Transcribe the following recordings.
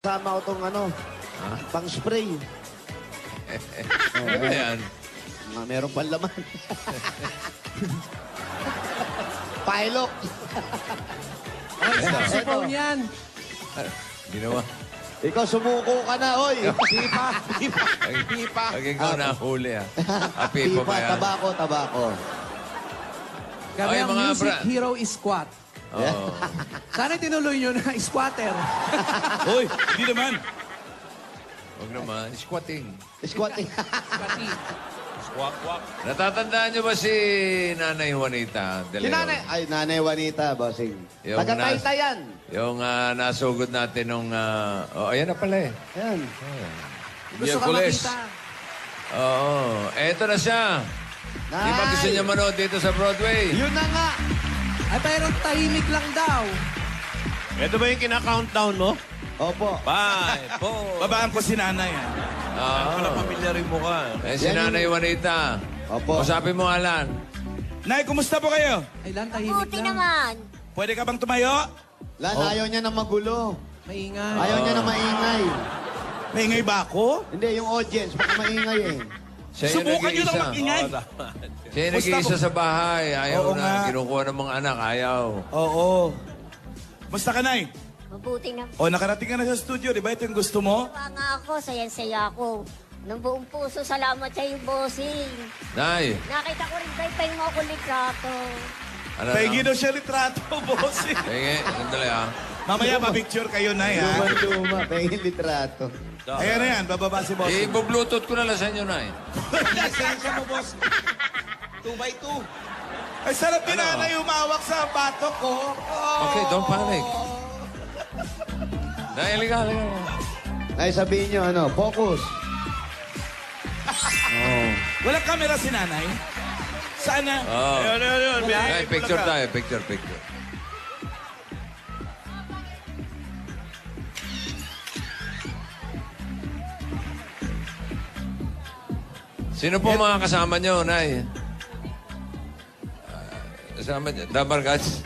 kasama ko itong ano, pang-spray. Ano ba yan? Meron pang laman. Pilot. Saxophone yan. Ginawa. Ikaw, sumuko ka na, oy. Pipa. Pag ikaw nahuli, ha? Pipa ba yan? Tabako. Kami Ay, ang mga music bra- hero is squat. Oo. Sana tinuloy nyo na squatter. Hoy, hindi naman. Huwag naman. Squatting. Squatting. Squawk. Natatandaan niyo ba si Nanay Juanita De Si Leon? nanay. Ay, nanay Juanita, bossing. Yung Taga-Taytayan. Yung nasugod natin nung... ayan na pala eh. Ayan. Gusto ka Miyerkules. makita. Oo. Eto na siya. Di ba gusto niya manood dito sa Broadway? Yun na nga. Ay, pero tahimik lang daw. Ito ba yung kina-countdown mo? Opo. 5, 4. Babaan ko si nanay. Wala pamilya rin mo ka. Si Yan Nanay Juanita. Opo. Usapin mo, Alan. Nay, kumusta po kayo? Ay, lang tahimik Buti lang. naman. Pwede ka bang tumayo? Ayaw niya na magulo. Maingay. Ayaw niya na maingay. Maingay ba ako? Hindi, yung audience, baka maingay eh. Siya yung Subukan nyo lang nag-iisa. mag-ingay. Siya yung nag-iisa sa bahay. Ayaw Oo na. nga. Kinukuha ng mga anak. Ayaw. Oo. Musta ka, Nay? Mabuti naman. O, nakarating ka na sa studio, di ba? Ito yung gusto mo? Kaya nga ako, sayan-saya ako. Ng buong puso, salamat sa iyo, bossing. Nay. Nakita ko rin pay mo ako litrato. Ano Pahingi daw siya litrato, boss. Pahingi. Sandali, ah. Mamaya, pa-picture kayo, Nay, ha? Luma, pahingin litrato. Ayan na yan, bababa si boss. I-bluetooth ko na lang sa inyo, Nay. Lisensya mo, boss. 2x2. Ay, sarap din, Nanay, umawak sa batok ko. Okay, don't panic. Nay, liga. Ay, sabihin niyo, ano, focus. Walang camera si Nanay? Sana. Oh. Ayun. Nay, picture tayo. Picture. Sino po mga kasama nyo, Nay? Kasama nyo? Dabargads?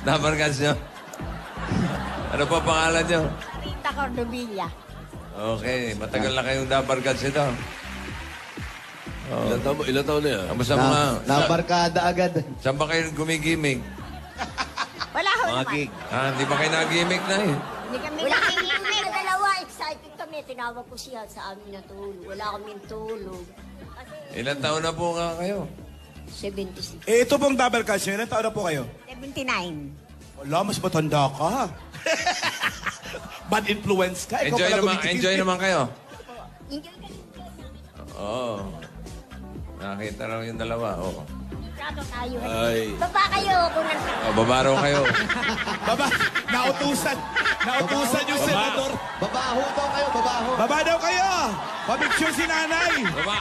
Dabargads nyo? Ano po pangalan nyo? Rita Cordovilla. Okay, matagal na kayong Dabargads ito. Ilan taon na yan? Kamusta mga... Nabarkada agad. Saan ba kayo gumigimik? Wala ho Mga naman. gig. Hindi ba kayo nagimik na eh? Hindi kami nakikimik. Dalawa, excited kami. Tinawag ko siya sa amin na tulog. Wala kaming tulog. Kasi Ilan taon na po nga kayo? 76. Eh, ito pong double cash nyo. Ilan taon na po kayo? 79. Wala, mas matanda ka. Bad influence ka. Ikaw pala gumigising. Enjoy naman kayo. Enjoy ka rin. Oo. Nakita raw yung dalawa. Oo. Litrato tayo. Ay. Baba kayo kung Babaro kayo. Baba, nautusan. Nautusan yung senador. Babaho daw kayo, babaho. Baba daw kayo. Pabicture si nanay. Baba.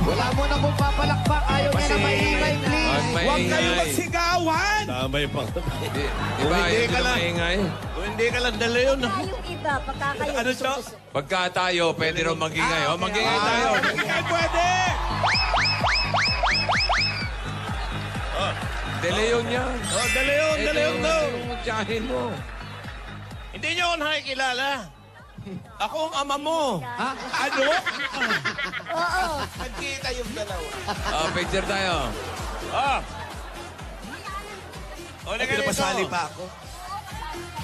Wala mo na pong papalakpak. Ayaw niya na maingay, please. Huwag kayo Maingay. magsigawan. Damay pa. Di ba ayaw Hindi ka nila lang. maingay? Kung hindi ka lang dala yun. yung iba, pagka kayo Ano to? Pagka tayo, pwede rin magingay. O, magingay tayo. Hindi kayo pwede. De Leon yan. Oh, dala yun daw. Yung tiyahin mo. Hindi niyo ako nakikilala. Ako ang ama mo. Ano? Oo. Nagkita yung dalawa. Picture tayo. Ah. O, Pinapasali pa ako.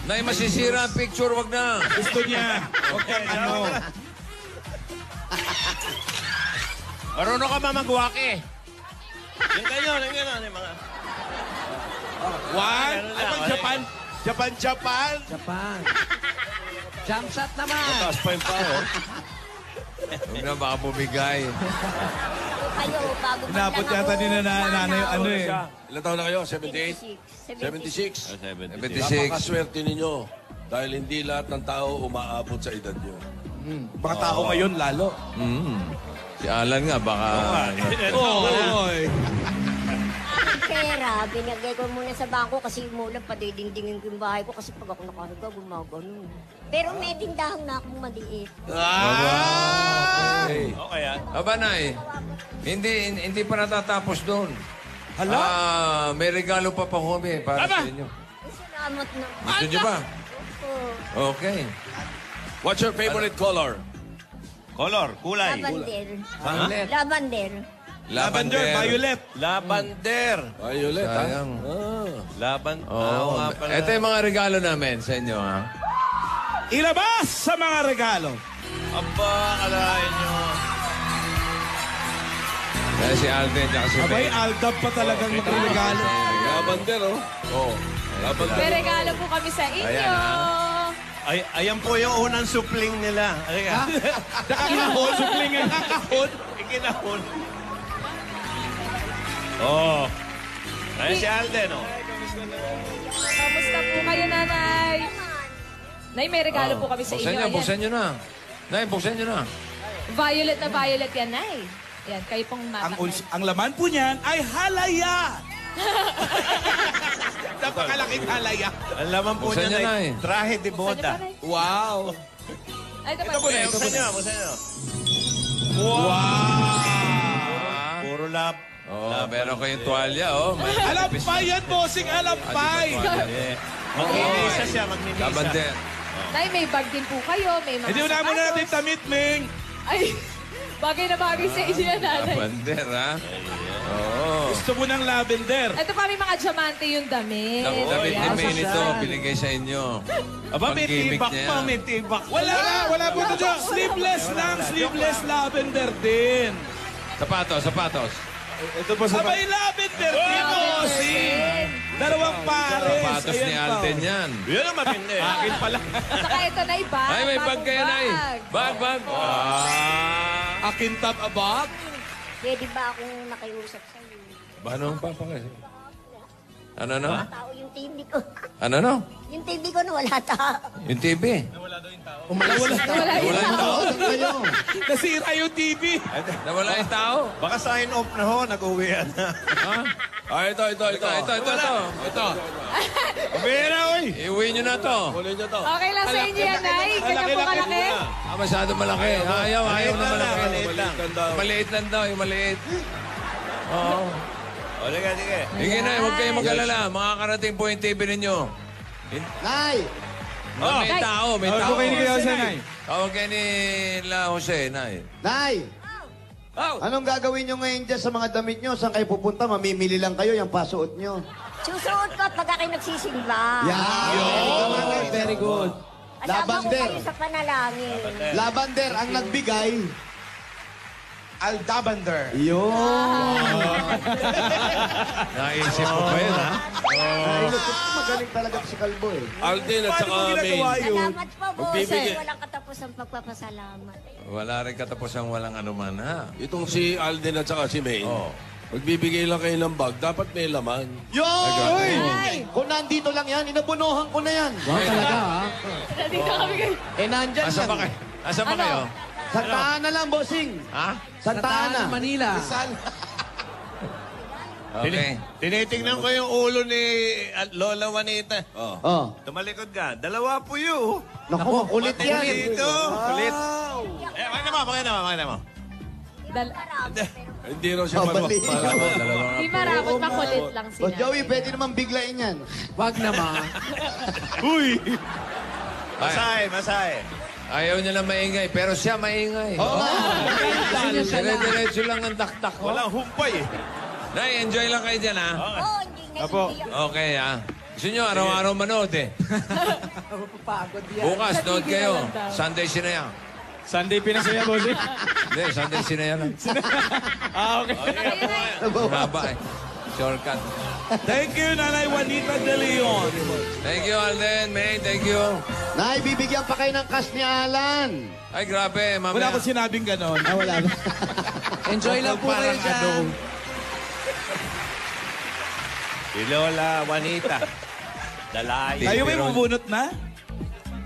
Nay, masisira ang picture. Wag na. Gusto niya. Huwag kang ano. Marunong ka ba magwake? Yung ganyan, yung mga... One. Ano Ano na, Japan? Japan. Japan. Jump shot naman. Taas pa yung pao. Huwag na baka bumigay. Kayo, bago man Inabot lang yata ako ni nanay yung ano eh. Ilan taon na kayo? 78? 76. 76. 76. Napakaswerte ninyo. Dahil hindi lahat ng tao umaabot sa edad nyo. Mga tao ngayon lalo. Si Alan nga, baka... Oy. Ang pera, binigay ko muna sa bangko kasi umulan, padidingdingin ko yung bahay ko kasi pag ako nakahiga, gumagano. Pero may tindahang na akong maliit. Okay. Okay, ah. Aba, Nay, hindi pa natatapos doon. Hala? May regalo pa kami para sa inyo. Salamat na. Gusto niyo ba? Opo. Okay. What's your favorite color? Color, kulay. Lavender. Violet. Lavender. Lavender, violet. Lavender. Violet, sayang. Lavender. Oo. nga pala. Ito yung mga regalo namin sa inyo, ha? Ilabas sa mga regalo. Aba, kalahin nyo. Kaya si Alden at si Abay, May. Aldab pa talagang magregalo. Lavender, oh. Oo. Lavender. May regalo po kami sa inyo. Ayan, Ay, ayan po yung unang supling nila. Halika. Nakakahon, suplingan, nakakahon. Ikinahon. Oh. Ayan si Alden, oh. Kamusta po kayo, nanay? Nay, may regalo po kami sa inyo. Buksan nyo, Ayan. buksan nyo na. Nay, buksan nyo na. Violet na violet yan, nay. Ayan, kayo pong Ang laman po niyan ay halaya. Napakalaking halaya. Ang laman po Buksan niya niyo na, ay eh. trahe de boda. Wow. Ay, ito pa. Buksan nyo, buksan nyo. Ah. Puro lap. Oh, meron kayong tuwalya, oh. May Alampay yan, bossing, alampay. Magninisa siya, magninisa. Lavender. Nay, may bag din po kayo. May mga Hindi mo na muna natin sapatos. tamit, Ming. Ay, bagay na bagay sa inyo yan, nanay. Lavender, ha? Oo. Gusto mo ng lavender. Ito pa, may mga diamante yung damit. Damit ni Ayan. May nito, binigay sa inyo. Aba, may Pang-gimmick tibak niya pa, yan. may tibak. Wala po ito dyan. Sleeveless lang, sleeveless lavender din. Sapatos. Ito po sa abay, lavender din, bossing. Dalawang pares. Sapatos ni Ayan pa. Alden yan. Yan ang matindi. Akin pala. Saka ito, nay, bag. Ay, may bag bagong kayo, Nay. bag. Bag. Akin top abag. Pwede ba akong nakiusap sa'yo? Anong papakay? Ano? Tao yung TV ko. Ano? Yung TV ko na wala tao. Yung TV. Wala Wala yung tao. Nasira yung TV. Nawala yung tao. Baka sign off na ho, nag-uwian na. Ha? Ah, ito. Uwian na, oy. Iuwi nyo na to. Okay lang sa inyo yan, nay. Ganyan po kalaki. Ah, masyado malaki. Ayaw na malaki. Maliit lang. Maliit lang daw, yung maliit. Oo. O, sige. Sige na, huwag kayong mag-alala. Makakarating po yung TV ninyo. Nay! May tao. Nay. Tawag kayo ni La Jose, Nay. Nay! Anong gagawin nyo ngayon dyan sa mga damit nyo? Saan kayo pupunta? Mamimili lang kayo yung pasuot nyo. Susuot ko pag ako'y nagsisimba. Yan! Very good. Asama ko Lavender. kayo sa panalangin. Lavender ang nagbigay. Aldavander. Yun! Naisip ko pa yun, ha? Magaling talaga si Kalbo eh. Alden at Paano mo saka May. ginagawa yun? Salamat po, boss. Magbibigay. Walang katapusang pagpapasalamat. Wala rin katapusang walang anuman, ha? Itong si Alden at saka si May. Oo. Magbibigay lang kayo ng bag. Dapat may laman. Yun! Kung nandito lang yan, inabunuhan ko na yan. Wow, talaga, ha? Nandito kami kayo. Eh, nandyan Asa yan. ba kayo? Asa ba kayo? Santa Ana lang, bossing. Ha? Santa Ana. Manila. Okay. Tinitingnan ko yung ulo ni Lola Juanita. Oh. Tumalikod ka. Dalawa po yun. Naku, kulit yan. Dito. Kulit. Pakita mo. Hindi raw siya Mabali. Di marabot, makulit lang O sila. Joey, pwede naman biglain yan. Wag naman. Uy! Ay, Masahe. ayaw niya lang maingay, pero siya maingay. Dire-diretso lang ang taktak ko. Walang humpay eh. Nay, enjoy lang kayo dyan, ha? Oo, hindi na hindi. Okay, ha? Gusto nyo, araw-araw manood, eh. Pagod yan. Bukas, Sa nood TV na kayo. lang daw. Sunday Sinaya. Sunday pinasaya, bossing. Hindi, Sunday Sinaya lang. Okay. Haba, eh. Shortcut. Thank you, Nanay Juanita de Leon. Thank you, Alden. May, thank you. Nay, bibigyan pa kayo ng cash ni Alan. Ay, grabe, mamaya. Wala akong sinabing ganon. Wala na. Enjoy lang po kayo dyan. Si Lola Juanita. Dalay. Kayo may bubunot na?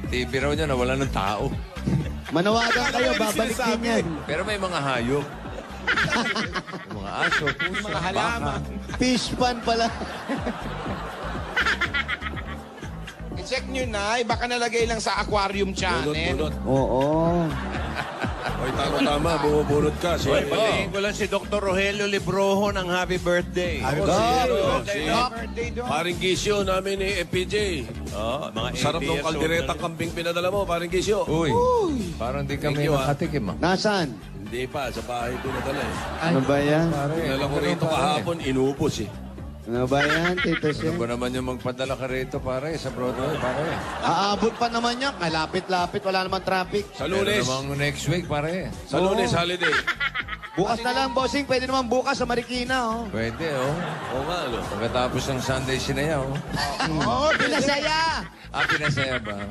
TV raw niya, nawala ng tao. Manawagan kayo, babalik din yan. Pero may mga hayop. Mga aso, puso, mga halaman. Fish pan pala. I-check nyo na, baka nalagay lang sa aquarium channel. Bunot. Oo. Oy, tama, bumubunot ka. Si, Hoy, patingin ko lang si Dr. Rogelio Librojo ng happy birthday. Paring Gisyo namin ni FPJ. Oh, mga Sarap 80 ng years kalderetang old kambing pinadala mo, paring Gisyo. Uy, parang di kami you, ah. nakatikim ah. Nasaan? Hindi pa, sa bahay pinadala eh. Ano ba yan? Pinadala ko rito kahapon, inubos eh. Ano ba yan, Tito Ano Sen? ba naman yung magpadala ka rito, pare, sa Broadway, pare? Aabot pa naman yan. Malapit-lapit, wala namang traffic. Sa Pero Lunes, namang next week, pare. sa Lunes holiday. Bukas na lang, bossing. Pwede naman bukas sa Marikina, oh. Pwede, oh. Oo nga, ano. Pagkatapos ng Sunday sinaya, oh. Oo, pinasaya! Pinasaya ba?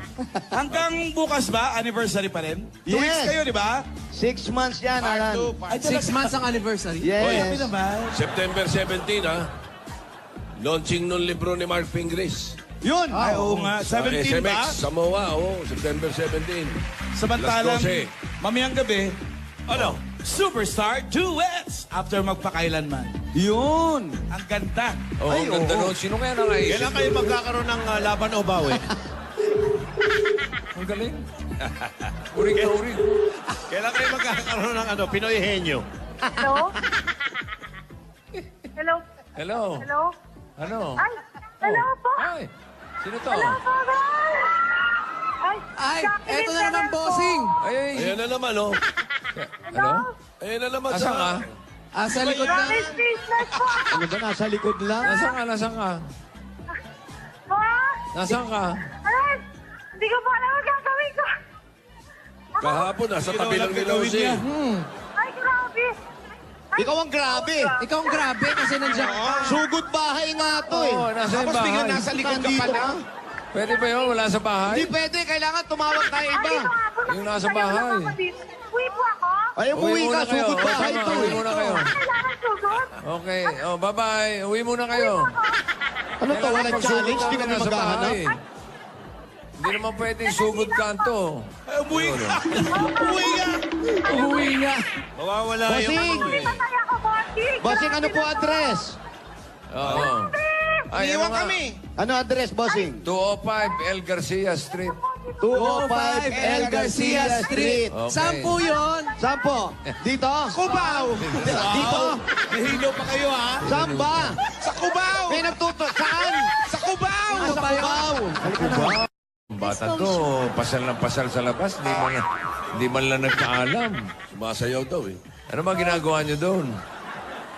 Hanggang bukas ba? Anniversary pa rin? 2 Yes. weeks kayo, di ba? 6 months yan, Alan. 6 months ang anniversary. Yes. naman. September 17, ha? Launching nung libro ni Mark Pingris. Yun! Ay, oo nga. 17 SMX, ba? Samoa, September 17. Samantalang, Alas 12. mamayang gabi, ano? Superstar Duets after magpakailanman. Yun! Ang ganda. Oh, Ay, ang ganda oo. nun. Sino kaya nakaisip? Kailan kayo magkakaroon ng laban o bawi? Ang galing. Urig na urig. Kailan kayo magkakaroon ng Pinoy Henyo? Hello? Hello? Hello. Hello? Ano? Ay, hello po? Ay, sino to? Hello po, guys! Ay, Ay, Jacqueline eto na naman, Ferrer po. bossing. Ay, Ayan na naman, oh. Ano? Ayan na naman Asan ka? Sa likod na. Promise business po. Ano ba, nasa likod lang? Nasaan ka? Nasaan ka? Po? Nasaan ka? Ay, hindi ko po alam ang gagawin ko. Kahapon, nasa tabi lang ni Lucy. Ay, grabe. Ay, Ikaw ang grabe! Ikaw ang grabe kasi nandiyan ka. Sugod bahay nga to eh. Oo, nasa yung bahay. likod ka pala. Pwede ba yun? Wala sa bahay? Hindi pwede, kailangan tumawag tayo ay, iba. dito nga po. Yung nasa nakikita bahay. yung mga dito. Uwi po ako. Ay, umuwi Uwi ka, muna kayo. sugod bahay Tama, to. uwi muna kayo. Ah, kailangan sugod. Okay. Oh, bye-bye. Uwi muna kayo. Ano to, walang challenge? Di kami Nasa maghahanap? bahay. Hindi naman pwedeng sugod kanto. Ay, umuwi ka! Umuwi ka! Umuwi nga. Mawawala Bossing! yung Patay ako, bossing. Bossing, ano po address? Oo. Ay, ano nga? Ano address, bossing? 205 El Garcia Street. 205 El Garcia Street. Okay. Saan po yun? Saan po? Dito? Cubao! Dito? Nahilo pa kayo, ha? Saan ba? Sa Cubao! May nagtuto. Saan? Sa Cubao! Sa Cubao! Ang bata to, pasal ng pasal sa labas. Hindi man lang nagpaalam. Sumasayaw daw eh. Ano ba ginagawa niyo doon?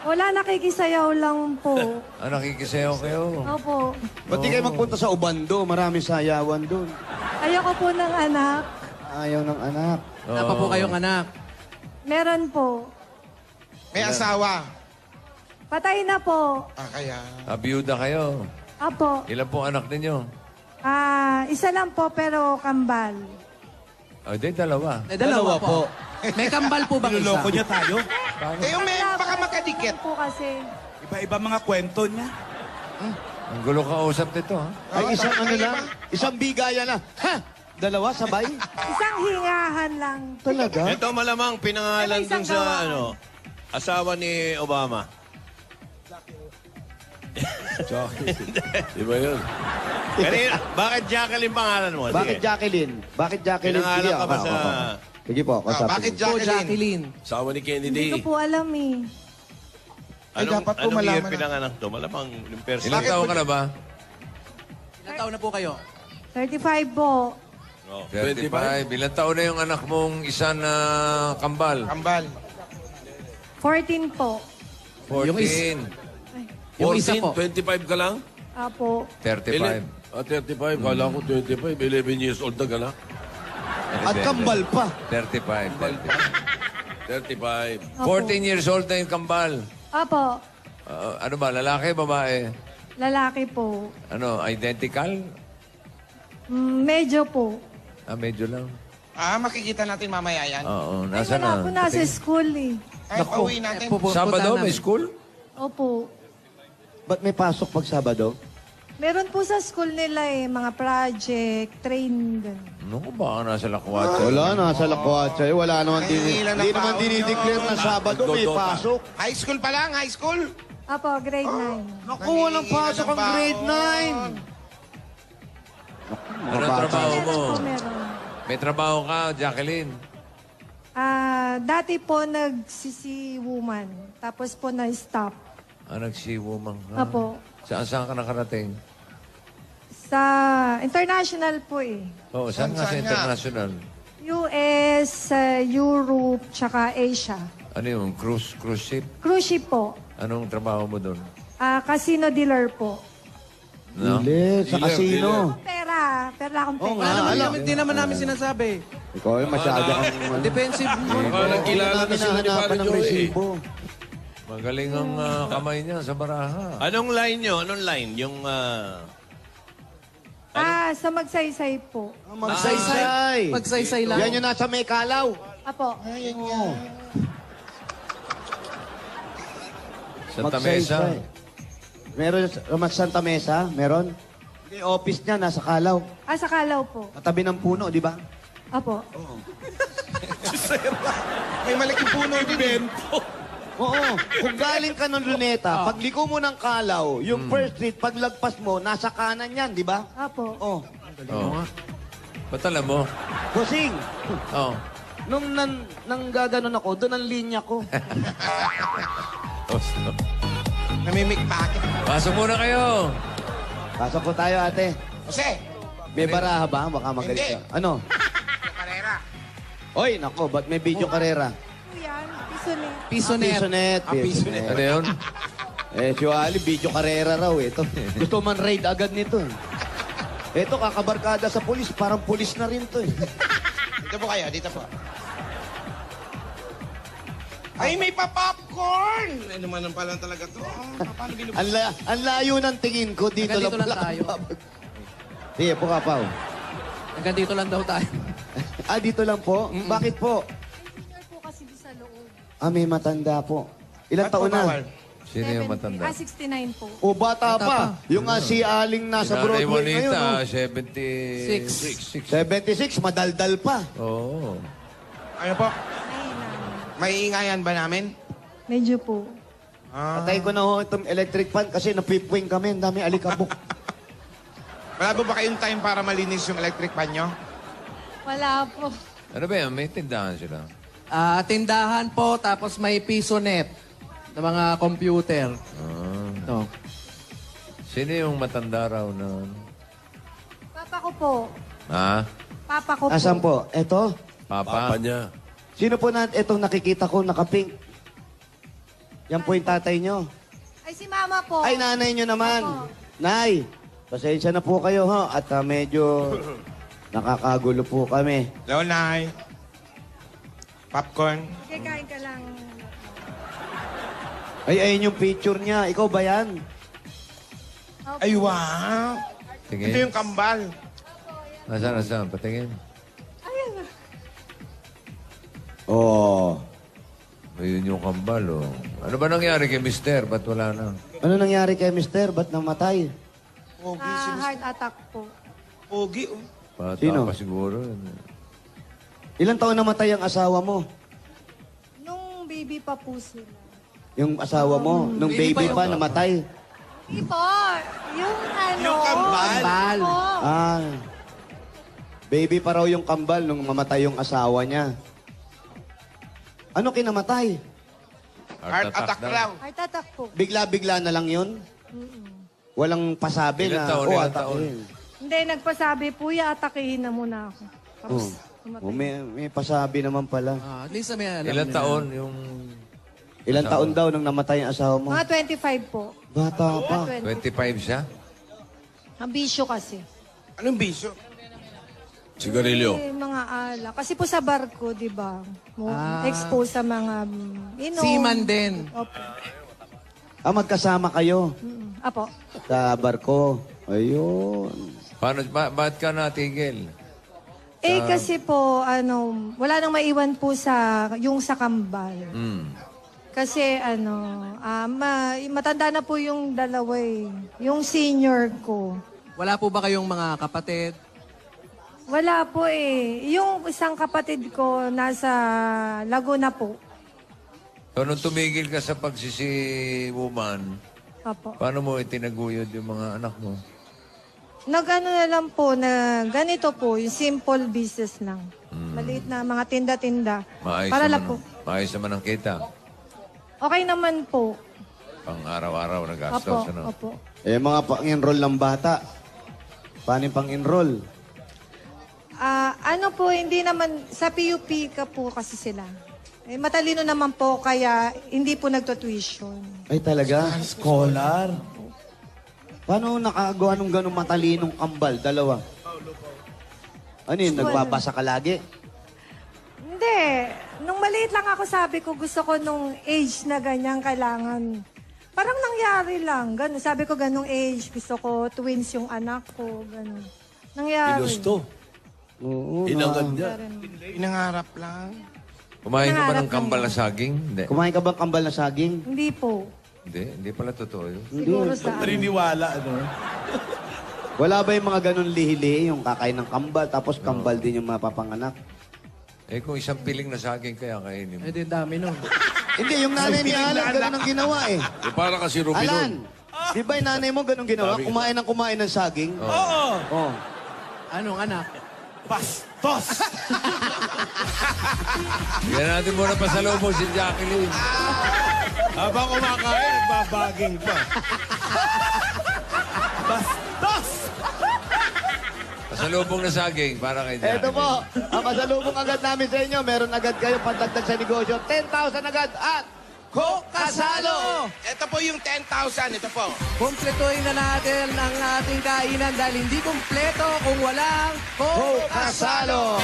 Wala, nakikisayaw lang po. Nakikisayaw kayo. Opo. Ba't di kayo magpunta sa Ubando? Maraming sayawan doon. Ayoko po ng anak. Ayaw ng anak. Wala pa po kayong anak. Meron po. May asawa. Patay na po. Kaya. Abiyuda kayo. Apo. Ilan po anak ninyo? Isa lang po pero kambal. Di, dalawa. Dalawa po. May kambal po ba isa? Niloloko niya tayo. Kayo may Wala baka po, makadikit. po kasi. Iba-iba mga kwento niya. Ang gulo kausap nito, ha? Ay, isang ano lang? Isang bigayan lang. Ha? Dalawa sabay? Isang hingahan lang. Talaga? Ito malamang pinangalan May isang dun sa gawa. asawa ni Obama. Di ba yun? Kanina, bakit Jacqueline pangalan mo? Bakit Sige. Jacqueline? Bakit Jacqueline? Pinangalan ka ba ako, sa... ako. Sige po, kausapin bakit mo. Po, Jacqueline. Sawa ni Hindi Kennedy. ko po alam eh. Anong year pinanganak to? Malamang yung person. Ilang taon ka na ba? Ilang taon na po kayo? 35 po. Oh. 35. Ilang taon na yung anak mong isa na kambal? Kambal. 14 po. 14. Yung isa 14, po. 25 ka lang? Apo. 35. 35. Kala ko 25. 11 years old na gala. At kambal pa. 35. 35. 14 years old na yung kambal. Apo. Ano ba, lalaki, babae? Lalaki po. Ano, identical? Medyo po. Medyo lang. Makikita natin mamaya yan. Oo, Ay, nasa wala po na? nasa school eh. Ay, pauwi natin. Sabado, may school? Opo. Ba't may pasok pag Sabado? Meron po sa school nila eh, mga project, train, ganun. Ano ko baka nasa lakwatsa? Wala, nasa Lakwatsa. Wala naman Ilan na Hindi naman tao dinideclare na Sabado may Nagdodota. pasok. High school pa lang, high school. Apo, grade 9. Naku, walang pasok ang grade 9. Anong trabaho mo? Yes po, meron. May trabaho ka, Jacqueline? Dati po nagsisi-woman. Tapos po na-stop. Nagsiwumang ka? Apo. Saan ka nakarating? Sa international po eh. Oo, saan nga sa international? US, Europe, tsaka Asia. Ano yung cruise ship? Cruise ship po. Anong trabaho mo doon? Casino dealer po. No? Dealer, sa casino. Pera. Pera akong pera. Oo nga, alam. Hindi naman namin sinasabi. Ikaw ay masyado kang... Defensive mo. Parang kilala na sila ni Hinahanapan Paring ng Joey. resibo. Magaling ang kamay niya sa baraha. Anong line nyo? Anong line? Yung... Sa magsaysay po. Magsaysay. Magsaysay lang. Yan yung nasa may kalaw. Apo. Ayan yan. Santa Mesa. Meron sa Santa Mesa? Meron? Yung office niya nasa kalaw. Sa Kalaw po. Katabi ng puno, di ba? Apo. May malaking puno din. Oo. Kung galing ka ng Luneta, pagliko mo ng kalaw, yung first street, paglagpas mo, nasa kanan yan, di ba? Apo. Oh. Oo. Ba't alam mo? Kusing. Oo. Nung nang gaganon ako, doon ang linya ko. Namimikpakin. Pasok muna kayo. Pasok po tayo, ate. Jose! May baraha ba? Baka magalit ka. Ano? Karera. Oy, nako, ba't may video karera? Yan. Pisonet. Pisonet. Pisonet. Ano yun? Si Ali, video karera raw. Ito. Gusto man raid agad nito. Ito, kakabarkada sa pulis. Parang pulis na rin to. Dito po kayo, dito po. Ay, may pa-popcorn! Ay, naman pala talaga to. Paano binubos? Ang layo ng tingin ko. Dito lang Hanggang dito lang pala. tayo. Sige po ka, Pao. Hanggang dito lang daw tayo. Dito lang po? Bakit po? Senior po kasi sa loob. May matanda po. Ilang taon na? Sino yung matanda? 69 po. O, bata pa. Yung si Aling nasa Nanay Broadway ngayon. Juanita, oh. 76. 76, madaldal pa. Oo. Ano po? Ay, na. May ingayan ba namin? Medyo po. Patay ko na ho itong electric fan kasi napipwing kami. Ang dami alikabok. Wala ba kayong time para malinis yung electric fan nyo? Wala po. Ano ba yan? May tindahan sila. Tindahan po, tapos may Pisonet na mga computer. No. Sino yung matanda raw na... Papa ko po. Ha? Papa ko po. Asan po? Eto? Papa? Papa niya. Sino po na itong nakikita ko nakapink? Yan po yung tatay nyo. Ay, si mama po. Ay, nanay nyo naman. Opo. Nay, pasensya na po kayo ha. At medyo nakakagulo po kami. Hello, Nay. Popcorn. Kikain ka lang. Ay, ayun yung picture niya. Ikaw ba yan? Opo. Ay, wow. Tingin. Ito yung kambal. Nasaan? Patingin. Oo. Ayun yung kambal, oh. Ano ba nangyari kay Mister? Ba't wala na? Ano nangyari kay Mister? Ba't namatay? Heart attack po. Pogi, oh. Bata Sino? pa siguro. Ilang taon namatay ang asawa mo? Nung baby pa po sila. Yung asawa mo? Nung baby pa, namatay? Hindi po. Yung ano. Yung kambal. Kambal. Po. Baby pa raw yung kambal nung mamatay yung asawa niya. Ano kinamatay? Heart attack daw. raw. Heart attack po. Bigla-bigla na lang yun? Walang pasabi Ilang na, taon, ilang taon? atakin. Hindi, nagpasabi po, atakihin na muna ako. Tapos, Oh, may pasabi naman pala. At least may alam Ilang nila. taon yung... Ilang taon daw nung namatay ang asawa mo? mga 25 po. Bata pa. 25 siya? Ang bisyo kasi. Anong bisyo? Sigarilyo. Mga ala. Kasi po sa barko, di ba? Expose sa mga inom. Seaman din. Opo. Magkasama kayo Apo. sa barko. Ayun. Paano, ba't ka natigil? Kasi po, wala nang maiwan po yung sa kambal. Kasi matanda na po yung dalawa eh. Yung senior ko. Wala po ba kayong mga kapatid? Wala po eh. Yung isang kapatid ko nasa Laguna po. So, nung tumigil ka sa pagsisi-woman, Apo. paano mo itinaguyod yung mga anak mo? Nag-ano na lang po na ganito po, yung simple business lang. Maliit na mga tinda-tinda. Maayos Para lang naman, po. maayos naman ang kita. Okay naman po. Pang araw-araw na Opo, gastos, ano? opo. Mga pang-enroll ng bata. Paano yung pang-enroll? Ano po, hindi naman, sa PUP ka po kasi sila. Matalino naman po, kaya hindi po nagtutuition. Ay, talaga? Scholar. Paano nakagawa ng ganong matalinong kambal? Dalawa. Ano yun, nagbabasa ka lagi? Hindi. Nung maliit lang ako, sabi ko, gusto ko nung age na ganyan kailangan. Parang nangyari lang. Ganun. Sabi ko, ganung age. Gusto ko twins yung anak ko. Ganun. Nangyari. Ginusto. Oo. Inagad niya. Pinangarap lang. Kumain ka ba Nangarap ng kambal na saging? Hindi. Kumain ka bang kambal na saging? Hindi po. Hindi pala totoo yun. Siguro sa Naniniwala, ano? Wala ba yung mga ganun lihi-lihi, yung kakain ng kambal, tapos kambal din yung mapapanganak? Eh kung isang piling na saging kaya kainin mo. Eh, di dami nun. Hindi, yung nanay ni Alan, ganun ang ginawa eh. Eh, para kasi Alan, Rubinon. di ba yung nanay mo ganun ginawa? Kumain ng saging? Oo! Oh. Anong anak? Bastos! Bigyan natin muna pasalubong si Jacqueline. Habang kumakain, nagbabaging pa. Bastos! Pasalubong na saging para kay Jacqueline. Eto po, ang pasalubong agad namin sa inyo, meron agad kayo pandagdag sa negosyo, 10,000 agad at Coke Kasalo! Ito po yung 10,000. Ito po. Kumpletuhin na natin ang ating kainan dahil hindi kumpleto kung walang Coke Kasalo!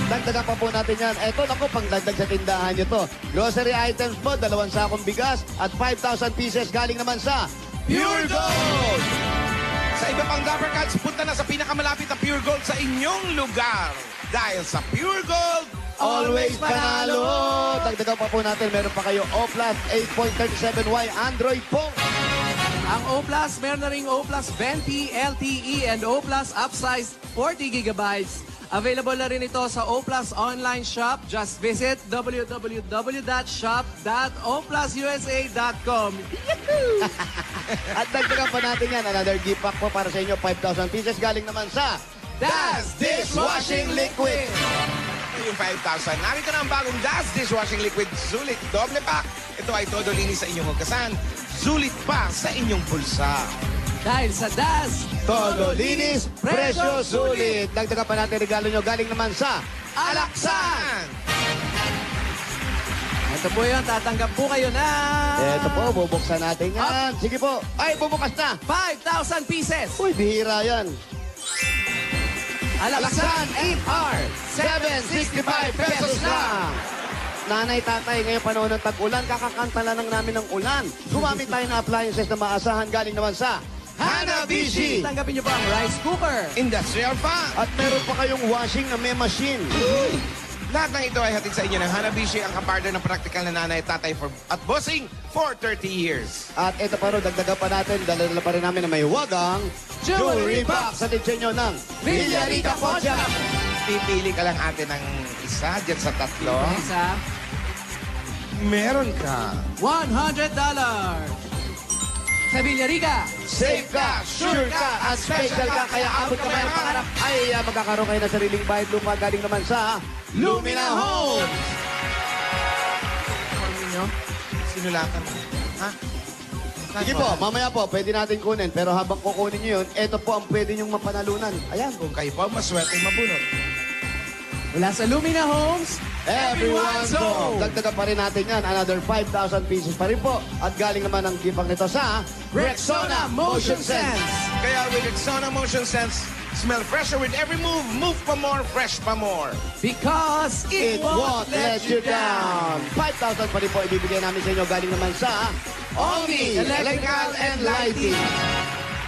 Dagdagan pa po natin yan. Eto, naku, pangdagdag sa tindahan nyo to. Grocery items po, 2 sakong bigas at 5,000 pieces galing naman sa Pure Gold! Sa iba pang Dapper Cats, punta na sa pinakamalapit na Pure Gold sa inyong lugar. Dahil sa Pure Gold, Always panalo! Dagdagan pa po natin, meron pa kayo O Plus 8.37Y Android phone. Ang O+, meron na ring O+ 20 LTE and O+ upsized 40 gigabytes. Available na rin ito sa O+ online shop. Just visit www.shop.oplususa.com. At dagdagan pa natin yan, another gift pack po para sa inyo, 5,000 pieces galing naman sa Das Dishwashing Liquid. yung 5,000. Narito na ang bagong Das Dishwashing Liquid Sulit Doble Pack. Ito ay todo linis sa inyong hugasan. Sulit pa sa inyong bulsa. Dahil sa Das, Todo linis, presyo sulit. Dagdagan pa natin regalo nyo galing naman sa Alaksan! Ito po yun, tatanggap po kayo na Eto po, bubuksan natin yan. Sige po. Ay, bubukas na. 5,000 pieces. Uy, bihira yan. Alaksan HR, 765 pesos lang. Nanay, tatay, ngayong panahon ng tag-ulan, kakakantala lang namin ng ulan. Gumamit tayo ng appliances na maasahan galing naman sa Hanabishi. Tanggapin niyo po ang rice cooker. Industrial Fan. At meron pa kayong washing na may machine. Lahat ng ito ay hatid sa inyo ng Hanabishi, ang kapartner ng praktikal na nanay at tatay at bossing for 30 years. At ito pa rin, dagdagan pa natin, dala pa rin namin na may wagang jewelry box sa disenyo ng Villarita Poncha. Pipili ka lang ate ng isa dyan sa tatlo. Isa, Meron ka. $100. Sa Villarica, Safe ka, sure ka, at special ka, kaya abot ka ba yung pangarap ay magkakaroon kayo ng sariling bayad lupa galing naman sa Lumina Homes. Sinulatan mo. Ha? Sige po, mamaya po, pwede natin kunin. Pero habang kukunin nyo yun, ito po ang pwede nyong mapanalunan. Ayan. Kung kayo po maswerteng mabunot. mula sa Lumina Homes, Everyone's home. Dagdagan pa rin natin yan. Another 5,000 pieces pa rin po. At galing naman ang gipang nito sa Rexona Motion Sense. Kaya with Rexona Motion Sense, smell fresher with every move. Move pa more, fresh pa more. Because It won't let you down. 5,000 pa rin po ibibigay namin sa inyo. Galing naman sa Omni Electrical and Lighting.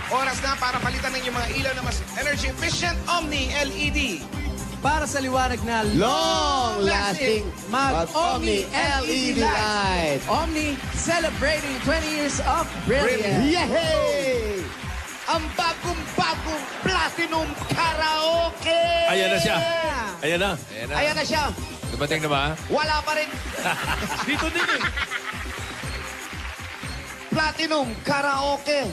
Oras na para palitan ng inyong mga ilaw na mas energy efficient Omni LED. Para sa liwanag na Long-lasting mag-Omni LED light. Omni celebrating 20 years of brilliance. Yehey! Ang bagong-bagong Platinum Karaoke! Ayan na siya. Ayan na. Ayan na siya. Dumating na ba? Wala pa rin. Dito din eh. Platinum Karaoke.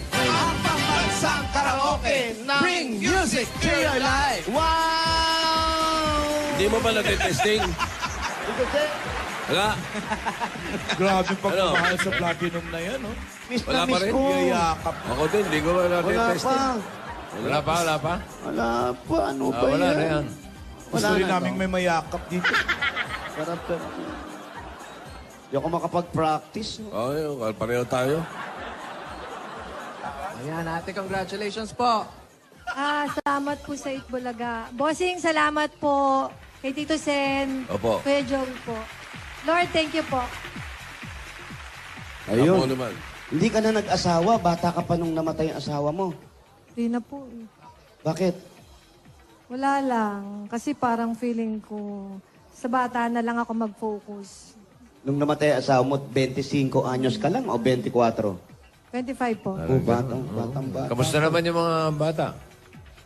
Pambansang karaoke. Bring music to your life. Wow! Hindi mo ba nagtitesting? Wala. Grabe pagmamahal Ano? sa platinum na yan, no? Miss Wala na pa miss rin? ko. Yayakap. Ako din, hindi ko ba Wala nagtitesting? pa. Wala pa, wala pa? Wala pa. Ano ba Wala yan? na yan. Gusto Wala rin na namin to. may mayakap dito. Sarap ka. Hindi ako makapag-practice. Oo, pareho tayo. Ayan, ate, congratulations po. Salamat po sa Itbulaga. Bossing, salamat po kay Tito Sen. Opo. Kuya Joey po. Lord, thank you po. Ako Ayun. naman. Hindi ka na nag-asawa. Bata ka pa nung namatay ang asawa mo. Hindi na po. Bakit? Wala lang. Kasi parang feeling ko, sa bata na lang ako mag-focus. Nung namatay ang asawa mo, 25 anyos ka lang o 24? 25 po. Oh, batang bata. Kamusta naman yung mga bata?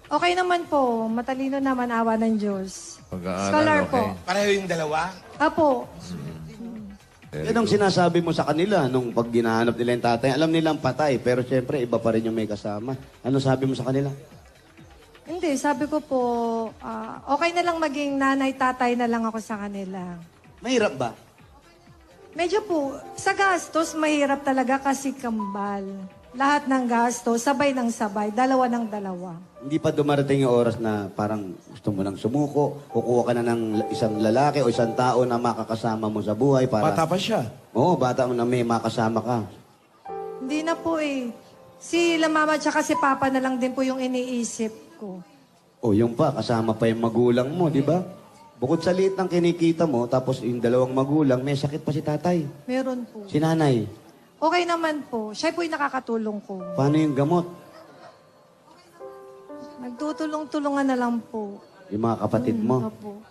Okay naman po. Matalino naman, awa ng Diyos. Pag-aaral, Scholar okay. po. Pareho yung dalawa. Apo. Yan ang sinasabi mo sa kanila nung pag ginahanap nila yung tatay. Alam nilang patay, pero siyempre iba pa rin yung may kasama. Ano sabi mo sa kanila? Hindi, sabi ko po, okay na lang maging nanay-tatay na lang ako sa kanila. Mahirap ba? Medyo po, sa gastos, mahirap talaga kasi kambal. Lahat ng gastos, sabay ng sabay, dalawa ng dalawa. Hindi pa dumarating yung oras na parang gusto mo nang sumuko, kukuha ka na ng isang lalaki o isang tao na makakasama mo sa buhay para... Bata pa siya. Oo, bata mo na may makasama ka. Hindi na po eh. Si mama at si papa na lang din po yung iniisip ko. O yung pa, kasama pa yung magulang mo, di ba? Bukod sa liit ng kinikita mo, tapos yung dalawang magulang, may sakit pa si tatay. Meron po. Si nanay, Okay naman po. Siya po yung nakakatulong ko. paano yung gamot? Nagtutulong-tulungan na lang po. Yung mga kapatid mo. Opo.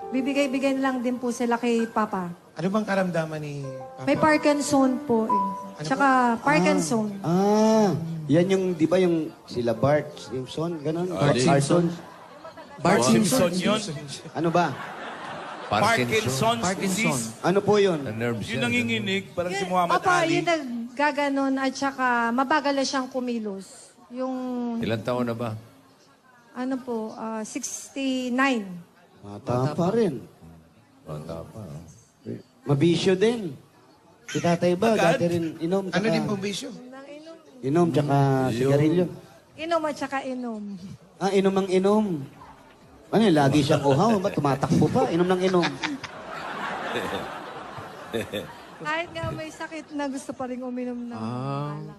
Bibigay-bigay na lang din po sila kay papa. Ano bang karamdaman ni Papa? May Parkinson po eh. Tsaka Parkinson. Yan yung, di ba yung sila Bart Simpson, ganun? Bart Simpson. Bart Simpson Simpson. yun. Ano ba? Parkinson's Parkinson. disease. Ano po yun? The nerves Yun yan. nanginginig, parang si Muhammad Opo, Ali. yun naggaganon at saka mabagal na siyang kumilos. Yung, Ilan taon na ba? ano po, 69. Bata pa rin. Bata pa. Mabisyo din. Si tatay ba? Dati rin inom. Ano Tsaka, din pong bisyo? inom tsaka sigarilyo. Inom at saka inom. Inom ng inom. Ano yun, lagi siyang uhaw. Ba, tumatakbo pa. Inom ng inom. Kahit nga may sakit na gusto pa rin uminom ng alak.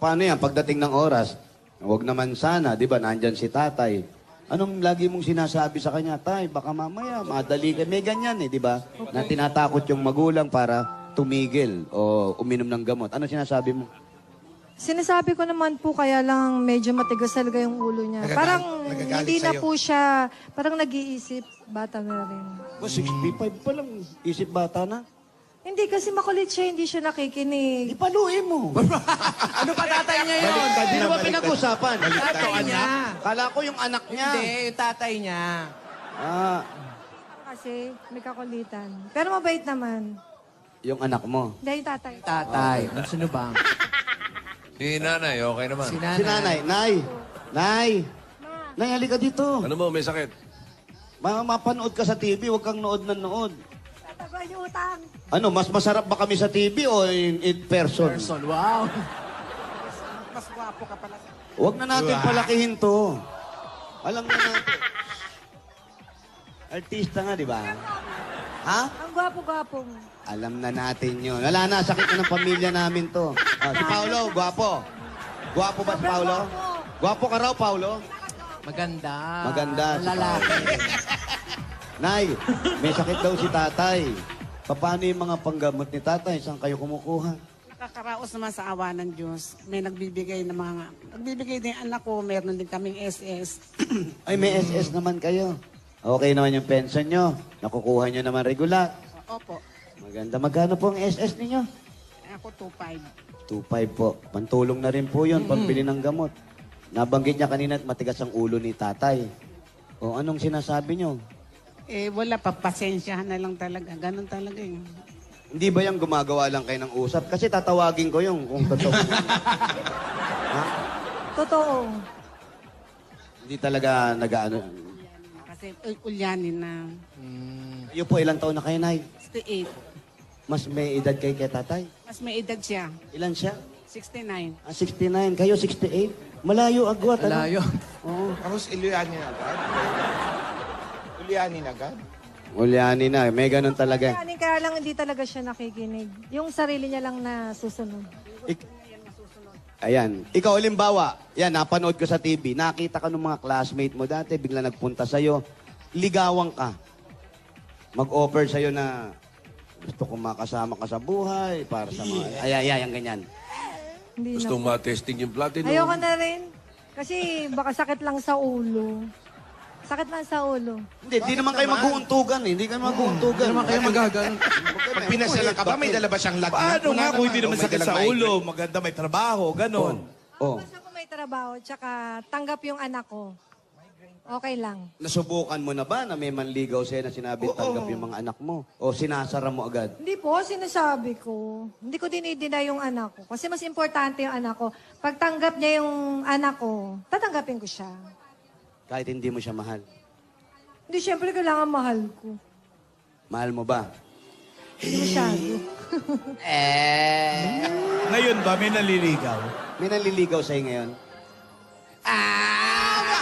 Paano yan? Pagdating ng oras, huwag naman sana, di ba, nandyan si tatay. Anong lagi mong sinasabi sa kanya? Tay, baka mamaya, madali ka. May ganyan di ba? Na tinatakot yung magulang para tumigil o uminom ng gamot. Ano sinasabi mo? Sinasabi ko naman po, kaya lang medyo matigas talaga yung ulo niya. Parang nagagalit hindi na sa'yo. po siya, parang nag-iisip, bata na rin. 65 pa lang, isip bata na. Hindi, kasi makulit siya, hindi siya nakikinig. Ipaluin mo. Ano pa tatay niya yun? Hindi ba pinag-usapan? Tatay niya. Kala ko yung anak niya. Hindi, yung tatay niya. Kasi may kakulitan. Pero mabait naman. Yung anak mo. Hindi, yung tatay. Tatay. Sino ba? Si nanay, okay naman. Si Si nanay. Nay, halika dito. Ano mo, may sakit? Mapanood ka sa TV, huwag kang nood na nood. Tataba yung utang. Ano, mas masarap ba kami sa TV o in person? Person. Wow. Huwag na natin palakihin to. Alam na natin. Artista nga, di ba? Ha? Ang gwapo-gwapo mo. Alam na natin yun. Wala na, sakit na ng pamilya namin to. Si Paolo, gwapo. Gwapo ba si Paolo? Gwapo ka raw, Paolo? Maganda. Maganda si Lalaki. Nay, may sakit daw si tatay. Paano yung mga panggamot ni tatay? Saan kayo kumukuha? Nakakaraos naman sa awa ng Diyos. May nagbibigay ng mga... Nagbibigay din anak ko, meron din kaming SS. Ay, may SS naman kayo. Okay naman yung pension nyo. Nakukuha nyo naman regular. Opo. Maganda. Magkano po ang SS ninyo? Ako 2.5. 2.5 po. Pantulong na rin po yun, pambili ng gamot. Nabanggit niya kanina at matigas ang ulo ni tatay. O anong sinasabi nyo? Wala pa. Pasensyahan na lang talaga. Ganon talaga eh. Hindi ba yung gumagawa lang kayo ng usap? Kasi tatawagin ko yung kung totoo. Ha? Totoo. Hindi talaga nag-ano. Kasi ulyanin na. Iyo po, ilang taon na kayo, Nay? 68. Mas may edad kay tatay? Mas may edad siya. Ilan siya? 69. 69. Kayo, 68? Malayo agwat. Malayo. Oo. Tapos ilyanin agad. Ilyanin agad. Uliani na. May ganun talaga. Yani, kaya lang hindi talaga siya nakikinig. Yung sarili niya lang na susunod. Ayan. Ikaw, halimbawa, yan, napanood ko sa TV, nakita ka ng mga classmate mo dati, bigla nagpunta sa'yo, ligawan ka. Mag-offer sa'yo na gusto kong makasama ka sa buhay, para sa mga... Ay, ganyan. Hindi Gusto na. matesting yung platinum. Ayoko na rin. Kasi baka sakit lang sa ulo. Sakit lang sa ulo. Hindi naman kayo mag-uuntugan eh. Hindi kayo mag-uuntugan. Hindi naman kayo magaganon. Pag pinasyalan ka ba, may dala ba siyang lagnat? Paano Wala nga kung hindi naman May sakit dalang sa migraine. ulo, maganda may trabaho, ganon. Oh. Basta ko may trabaho, tsaka tanggap yung anak ko. Okay lang. Nasubukan mo na ba na may manligaw sa'yo na sinabi tanggap yung mga anak mo? O sinasara mo agad? Hindi po, sinasabi ko. Hindi ko dinidina yung anak ko. Kasi mas importante yung anak ko. Pag tanggap niya yung anak ko, tatanggapin ko siya. Kahit hindi mo siya mahal. Hindi, syempre kailangan mahal ko. Mahal mo ba? Hindi masyado. Ngayon ba, may naliligaw? May nanliligaw sa'yo ngayon?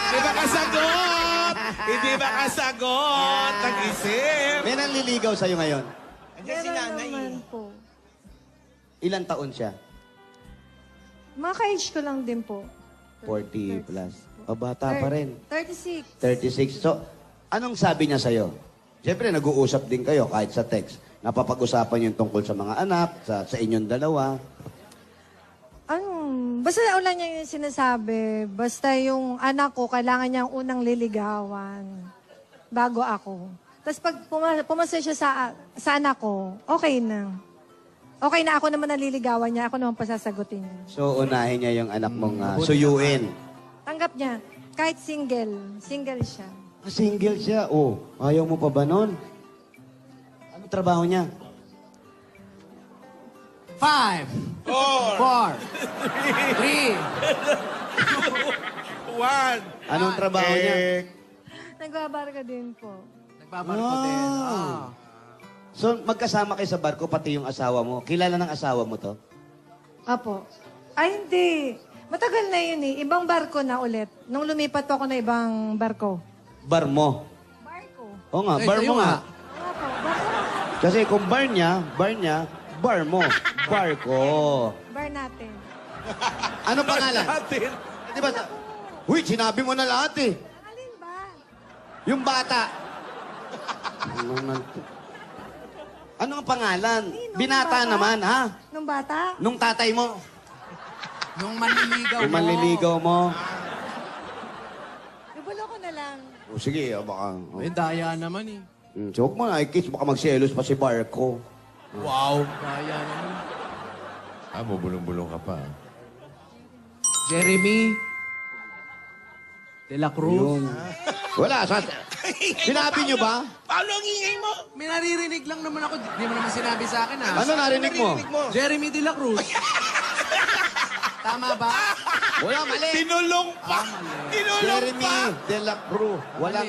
Hindi ba kasagot? Hindi ba kasagot? Nag-isip. May nanliligaw sa'yo ngayon? Andiyan si Meron nanay. naman po. Ilang taon siya? Mga ka-age ko lang din po. 40 plus. O bata pa rin. 36. 36. So, anong sabi niya sa'yo? Siyempre, nag-uusap din kayo kahit sa text. Napapag-usapan yung tungkol sa mga anak, sa inyong dalawa. Basta una niya yung sinasabi, basta yung anak ko, kailangan niyang unang liligawan bago ako. Tapos pag pumasa siya sa anak ko, okay na. Okay na, ako naman naliligawan niya, ako naman pasasagutin niya. So, unahin niya yung anak mong suyuin. Tanggap niya, kahit single siya. Single siya. Oh, ayaw mo pa ba nun? Ano trabaho niya? 5, 4, 3, One. Anong trabaho niya? Nagbabarka din po. nagbabarko din. So, magkasama kayo sa barko, pati yung asawa mo. Kilala ng asawa mo to? Apo. Ay, hindi. Matagal na yun eh. Ibang barko na ulit. Nung lumipat ako na ibang barko. Bar mo. Barko? Oo nga, Ay, bar kayo mo nga. Apo, barko. Kasi kung bar niya, bar mo. Barko. Bar natin. Ano pangalan? Atin. Di ba? Uy, sinabi mo na lahat eh. Alin ba? Yung bata. Ano ang pangalan? Nung Binata bata? naman, ha? Nung bata? Nung tatay mo. Nung manliligaw Yung mo. manliligaw mo. Ibulo ko na lang. O sige, baka. May daya naman eh. So, huwag mo na i-kiss. Baka magselos pa si Barko. Wow. Daya naman. Bubulong-bulong ka pa. Jeremy De La Cruz. Wala. Sinabi niyo ba? Paano ang ingay mo? May naririnig lang naman ako. Di mo naman sinabi sa akin ha. Ano narinig mo? Jeremy De La Cruz. Tama ba? Wala, mali. Tinulong pa. Tinulong Jeremy pa. De La Cruz. Wala.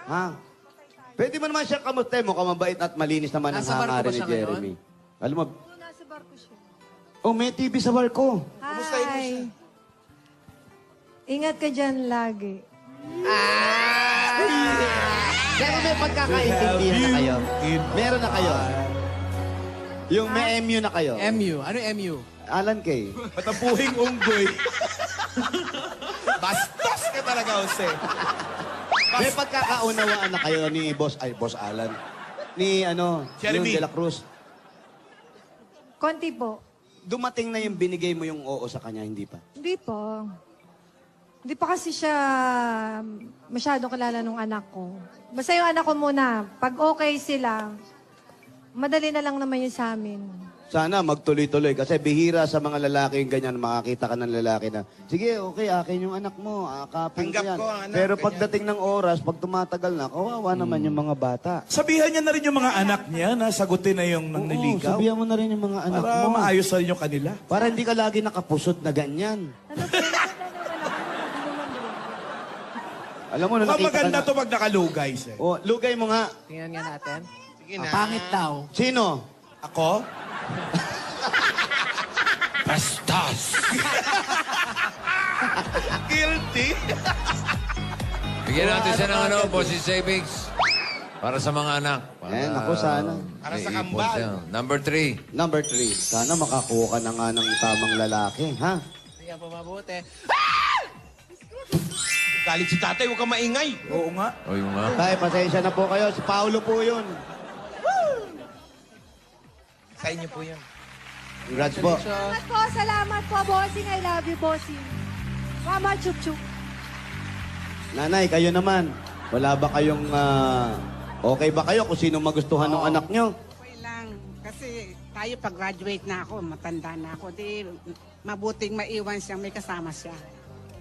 Ha? Pwede mo naman siya kamusta mo, kamabait at malinis naman ang Nasa barko ba hangarin ni siya Jeremy. Alam mo, Nasa barko siya. oh, may TV sa barko. Hi. Ingat ka dyan lagi. Pero may pagkakaintindihan na kayo. Meron na kayo. Yung may MU na kayo. MU. Ano yung MU? Alan Kay. Matapuhing unggoy. Bastos ka talaga, Jose. May pagkakaunawaan na kayo ni Boss Alan. Ni Jeremy. yung De La Cruz. Konti po. Dumating na yung binigay mo yung oo sa kanya, hindi pa? Hindi po. Hindi pa kasi siya masyadong kilala nung anak ko. Basta yung anak ko muna, pag okay sila, madali na lang naman yun sa amin. Sana magtuloy-tuloy kasi bihira sa mga lalaki yung ganyan, makakita ka ng lalaki na, sige, okay, akin yung anak mo, akapin ko Tanggap yan. ko ang anak, Pero ganyan. pagdating ng oras, pag tumatagal na, kawawa naman yung mga bata. Sabihan niya na rin yung mga anak niya na sagutin na yung Oo, nanliligaw. sabihan mo na rin yung mga anak Para mo. maayos na rin yung kanila. Para hindi ka lagi nakapusot na ganyan. Ano po? Alam mo, nung Mukhang nakita ka maganda na... to pag nakalugay, sir. Oh, lugay mo nga. Tingnan nga natin. Sige na. Pangit daw. Sino? Ako? Bastos! Guilty. Bigyan natin siya ng bossy savings. Para sa mga anak. Ako sana. Para sa may ipon kambal. siya. Number 3. Number 3. Sana makakuha ka na nga ng tamang lalaki, ha? Tingnan po mabuti. Galit si tatay, huwag kang maingay. Oo nga. O yung nga. Tay, pasensya na po kayo. Si Paolo po yun. Sa inyo po yun. Congrats po. Salamat po, bossing. I love you, bossing. Mama, chup-chup. Nanay, kayo naman. Wala ba kayong... okay ba kayo kung sino magustuhan ng anak nyo? Okay lang. Kasi tayo pag-graduate na ako, matanda na ako. Di, mabuting maiwan siyang may kasama siya.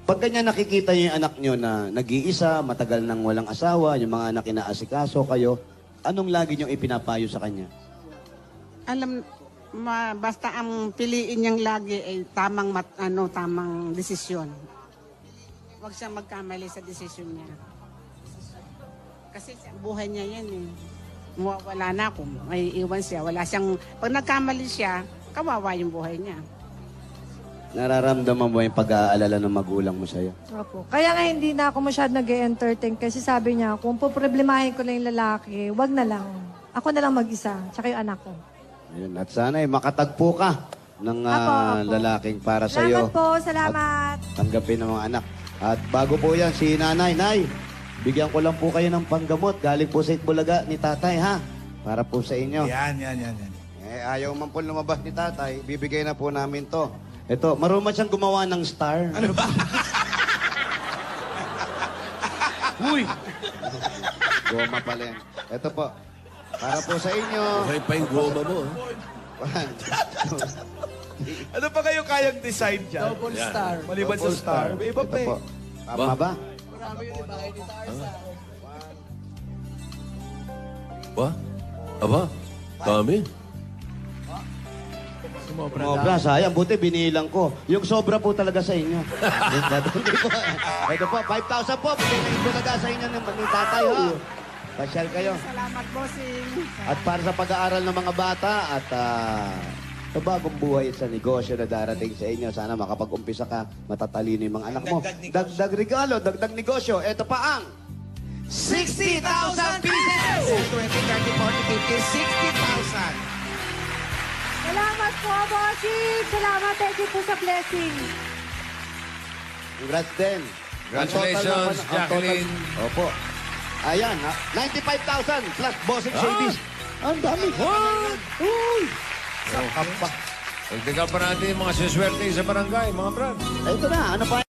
Pag ganyan nakikita nyo yung anak nyo na nag-iisa, matagal nang walang asawa, yung mga anak inaasikaso kayo, anong lagi nyo ipinapayo sa kanya? Alam, basta ang piliin niyang lagi ay tamang tamang desisyon. Huwag siyang magkamali sa desisyon niya. Kasi buhay niya yan eh. Wala na ako. May iwan siya. Wala siyang... Pag nagkamali siya, kawawa yung buhay niya. Nararamdaman mo yung pag-aalala ng magulang mo sa'yo? Opo. Kaya nga hindi na ako masyado nag-entertain kasi sabi niya, kung poproblemahin ko na yung lalaki, wag na lang. Ako na lang mag-isa, tsaka yung anak ko. Ayun, at sana makatagpo ka ng Apo. lalaking para sa'yo. Salamat po, salamat. Tanggapin ng mga anak. At bago po yan, si Nanay, Nay, bigyan ko lang po kayo ng panggamot. Galing po sa Itbulaga ni Tatay, ha? Para po sa inyo. Yan. Ayaw man po lumabas ni Tatay, bibigay na po namin to. Ito, marunong siyang gumawa ng star. Ano ba? Uy! Goma pala yan. Ito po, para po sa inyo. Okay pa yung goma mo. One, two, Ano pa kayo kayang decide dyan? Double star. Maliban sa double star. May iba pa Ito po. eh. Tama ba? Marami yun, iba kayo ni Tarzan. Ba? Aba? Dami? Sobra, sayang. Buti binilang ko. Yung sobra po talaga sa inyo. Ito po, 5,000 po. Bigay na yung talaga sa inyo ng ni Tatay, ha? Pasyal kayo. Salamat, bossing. At para sa pag-aaral ng mga bata at sa bagong buhay sa negosyo na darating sa inyo, sana makapag-umpisa ka, matatalino yung mga anak mo. Dagdag negosyo. Dagdag regalo, dagdag negosyo. Ito pa ang 60,000 pieces! 20, 30, 40, 50, 60,000. Salamat po, bossing. Salamat, thank you po sa blessing. congrats din. Congratulations, Ang total- Jacqueline. Opo. Ayan, 95,000 plus bossing savings. Ang dami. Uy! Sakap pa. Pagdagan pa natin yung mga siswerte sa barangay, mga brad. Ito na, ano pa